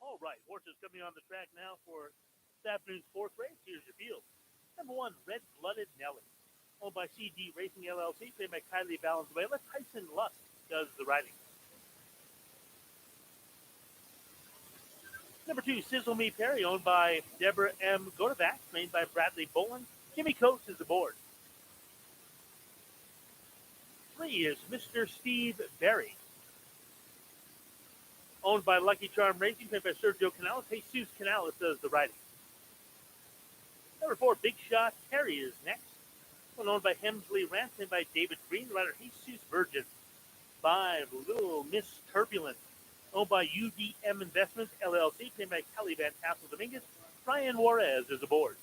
All right, horses coming on the track now for this afternoon's fourth race. Here's your field. Number one, Red Blooded Nelly, owned by CD Racing LLC, trained by Kylie Valenzuela. Tyson Lusk does the riding. Number two, Sizzle Me Perry, owned by Deborah M. Godovac, trained by Bradley Boland. Jimmy Coates is aboard. Three is Mr. Steve Berry, owned by Lucky Charm Racing, trained by Sergio Canales. Jesus Canales does the riding. Number four, Big Shot Terry is next. One owned by Hemsley Rance and by David Green. The rider Jesus Virgin. Five, Little Miss Turbulence, owned by UDM Investments LLC, trained by Kelly Van Tassel Dominguez. Brian Juarez is aboard.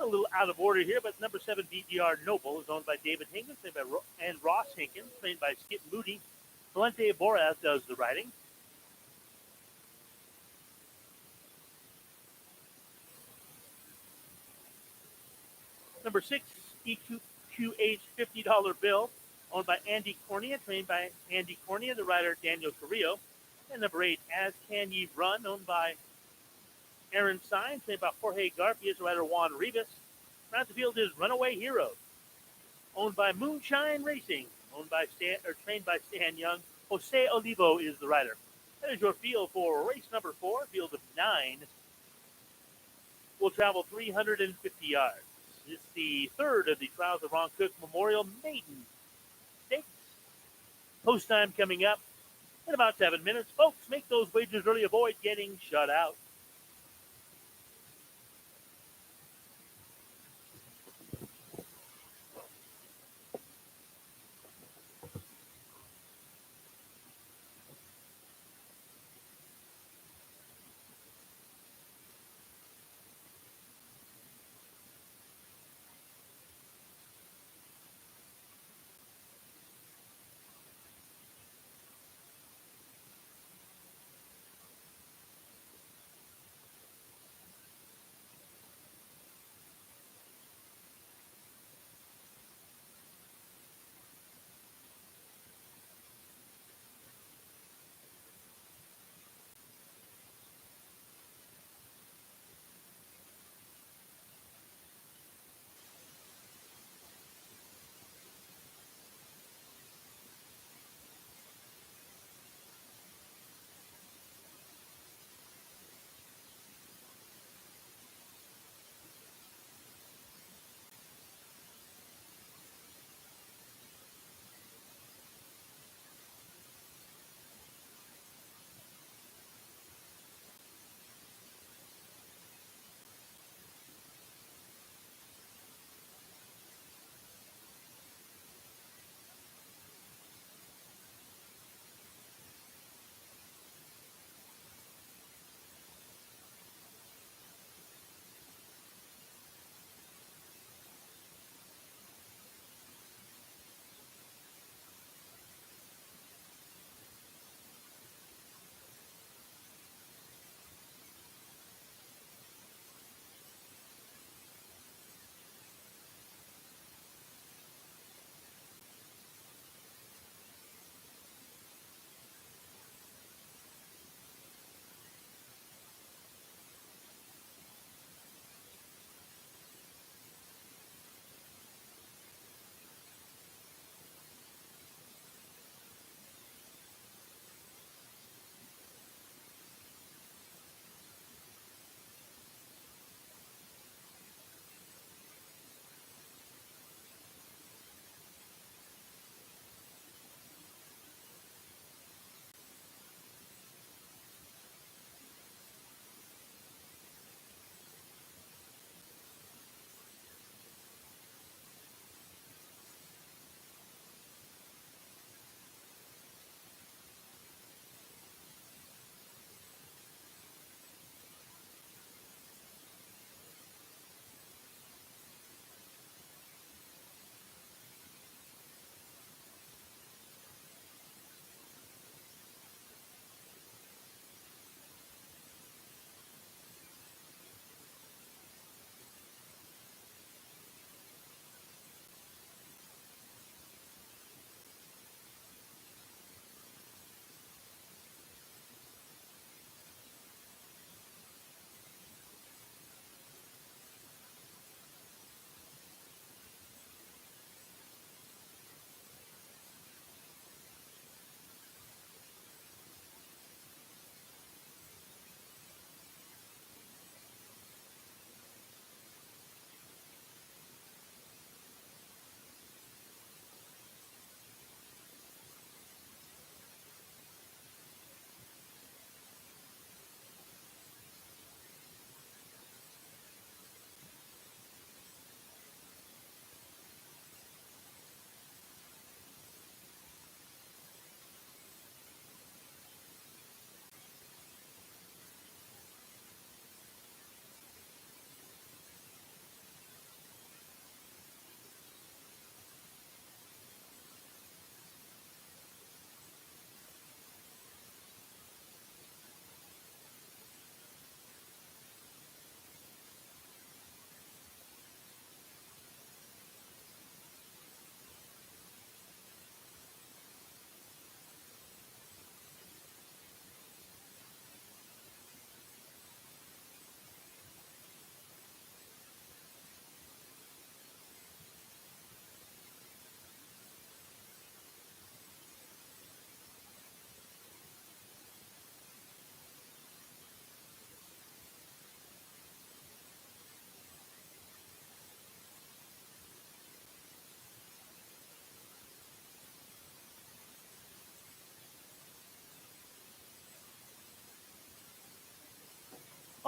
A little out of order here, but number seven, BGR Noble, is owned by David Hinkins and Ross Hinkins, trained by Skip Moody. Valente Boraz does the riding. Number six, EQH $50 bill, owned by Andy Cornea, trained by Andy Cornea, the rider Daniel Carrillo. And number eight, As Can Ye Run, owned by Aaron Sines, trained by Jorge Garfias, the rider Juan Rivas. Around the field is Runaway Hero, owned by Moonshine Racing, trained by Stan Young. Jose Olivo is the rider. That is your field for race number four. Field of 9 will travel 350 yards. It's the third of the Trials of Ron Cook Memorial Maiden Stakes. Post time coming up in about 7 minutes. Folks, make those wagers early. Avoid getting shut out.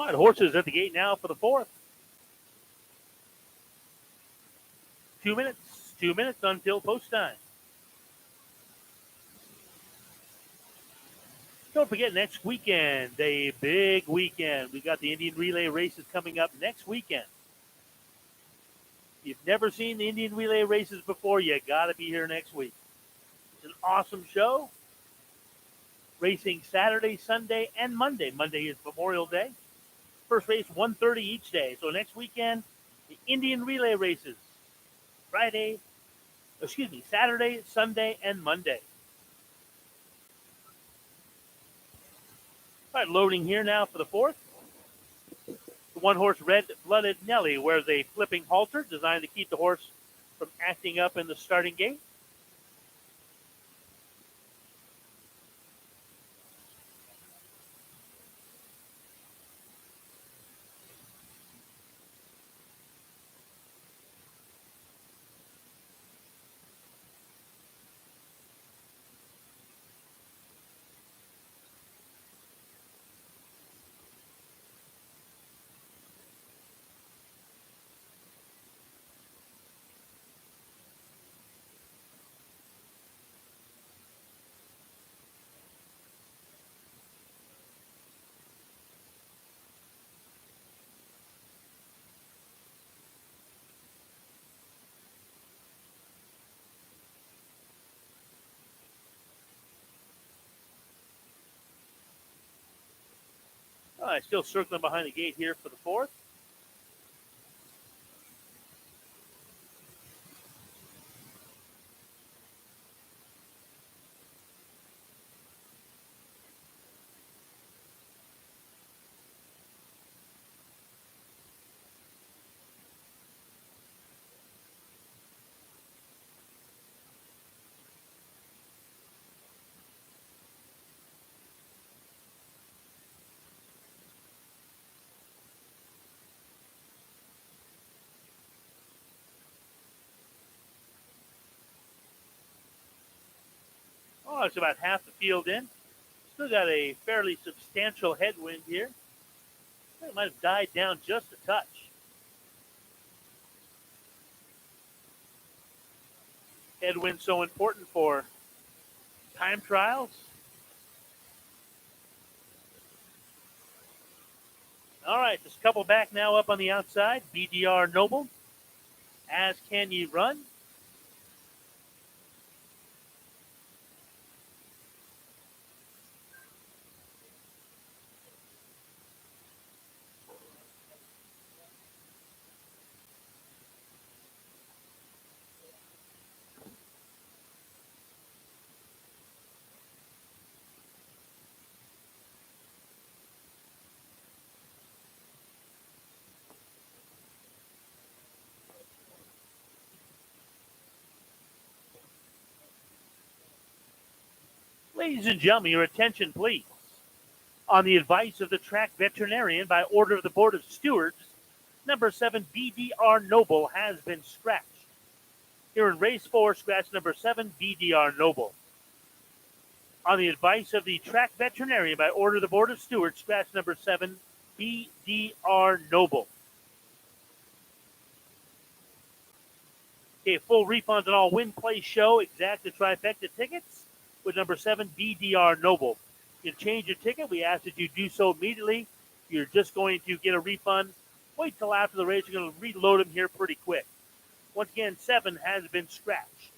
All right, horses at the gate now for the fourth. 2 minutes. 2 minutes until post time. Don't forget, next weekend, a big weekend. We got the Indian Relay races coming up next weekend. If you've never seen the Indian Relay races before, you got to be here next week. It's an awesome show. Racing Saturday, Sunday, and Monday. Monday is Memorial Day. First race 1:30 each day. So next weekend, the Indian Relay races. Saturday, Sunday, and Monday. All right, loading here now for the fourth. The one-horse Red-Blooded Nelly wears a flipping halter designed to keep the horse from acting up in the starting gate. All right, still circling behind the gate here for the fourth. Oh, it's about half the field in. Still got a fairly substantial headwind here. It might have died down just a touch. Headwind so important for time trials. All right, just a couple back now up on the outside. BDR Noble. As Can Ye Run. Ladies and gentlemen, your attention, please. On the advice of the track veterinarian by order of the Board of Stewards, number 7 BDR Noble has been scratched. Here in race 4, scratch number 7 BDR Noble. On the advice of the track veterinarian by order of the Board of Stewards, scratch number 7 BDR Noble. Okay, full refunds on all win, play, show, exact, and trifecta tickets with number 7 BDR Noble. You can change your ticket. We ask that you do so immediately. You're just going to get a refund. Wait till after the race. You're going to reload them here pretty quick. Once again, 7 has been scratched.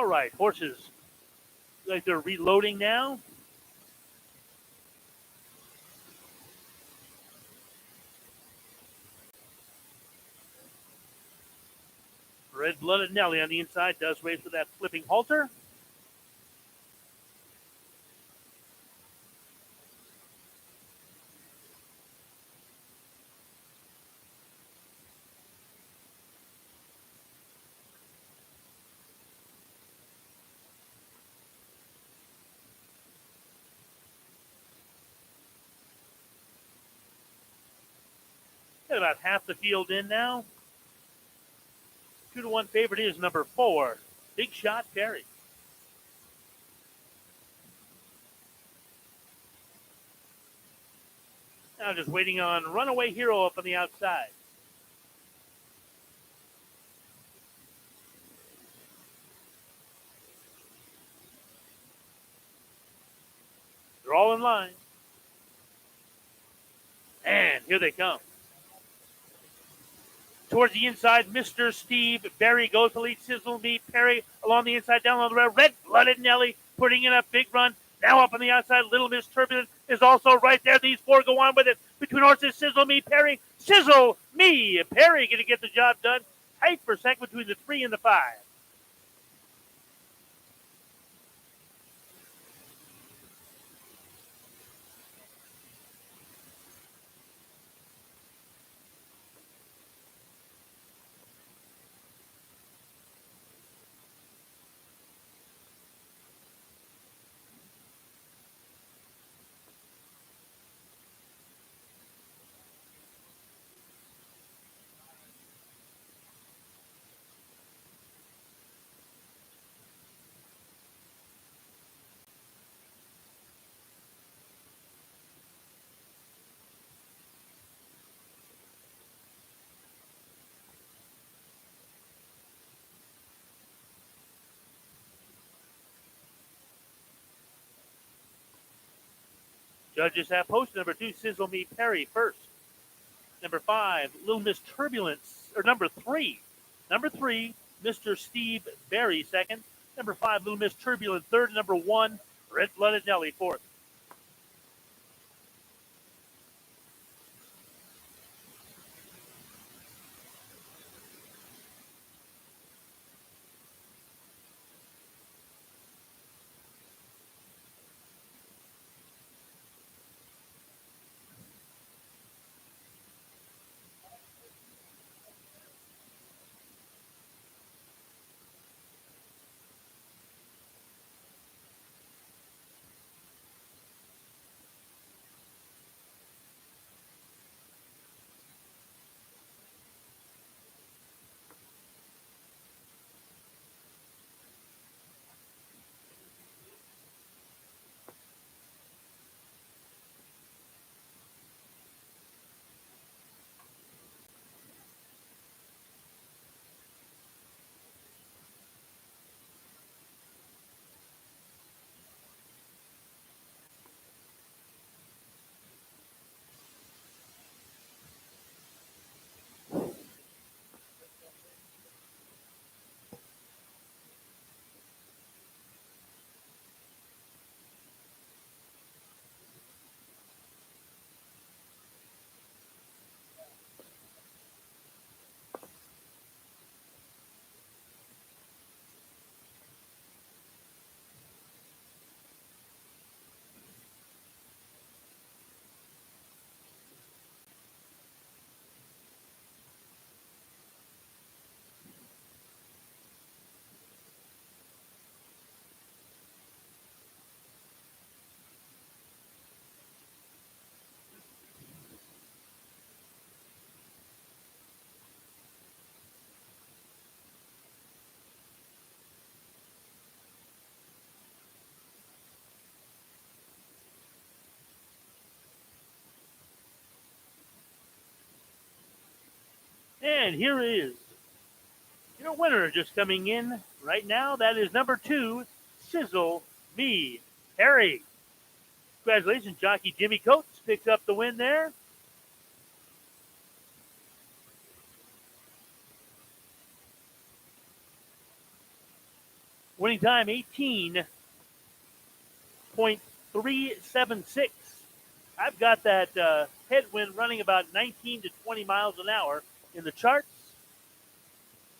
All right, horses, like they're reloading now. Red-blooded Nelly on the inside does race with that flipping halter. Got about half the field in now. 2-1 favorite is number 4, Big Shot Perry. Now just waiting on Runaway Hero up on the outside. They're all in line. And here they come. Towards the inside, Mr. Steve Berry goes to lead Sizzle Me Perry along the inside, down on the red. Red-blooded Nelly putting in a big run. Now up on the outside, Little Miss Turbulent is also right there. These four go on with it. Between horses, Sizzle Me Perry. Sizzle Me Perry going to get the job done. Tight for second between the 3 and the 5. Judges have posted number 2, Sizzle Me Perry first. Number 5, Little Miss Turbulence, or number 3. Number 3, Mr. Steve Berry second. Number 5, Little Miss Turbulence third. Number 1, Red-blooded Nelly fourth. And here is your winner just coming in right now. That is number 2, Sizzle Me Perry. Congratulations, jockey Jimmy Coates picks up the win there. Winning time 18.376. I've got that headwind running about 19 to 20 miles an hour in the charts.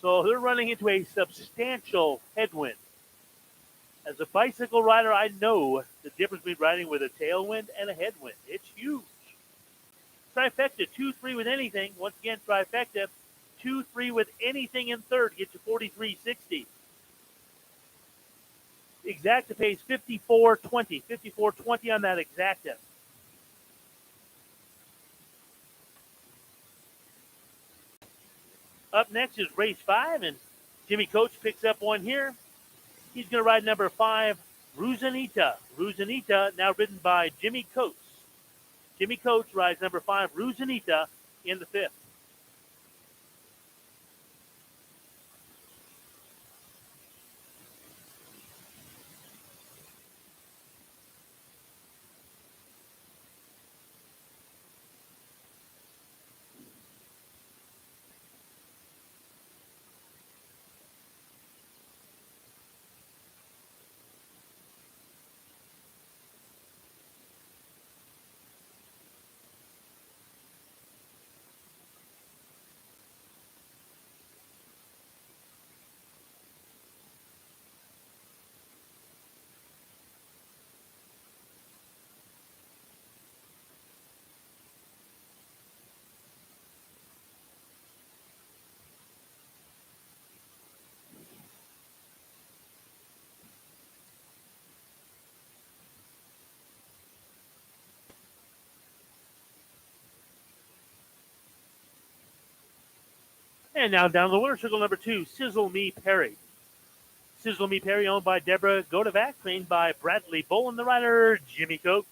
So they're running into a substantial headwind. As a bicycle rider, I know the difference between riding with a tailwind and a headwind. It's huge. Trifecta, 2-3 with anything. Once again, trifecta, 2-3 with anything in third gets you 43.60. Exacta pays 54.20. 54.20 on that Exacta. Up next is race 5, and Jimmy Coach picks up one here. He's going to ride number 5, Ruzanita. Ruzanita, now ridden by Jimmy Coates. Jimmy Coates rides number 5, Ruzanita, in the 5th. And now down the winner circle, number 2, Sizzle Me Perry. Sizzle Me Perry, owned by Deborah Godovac, trained by Bradley Bolin, the rider, Jimmy Coates.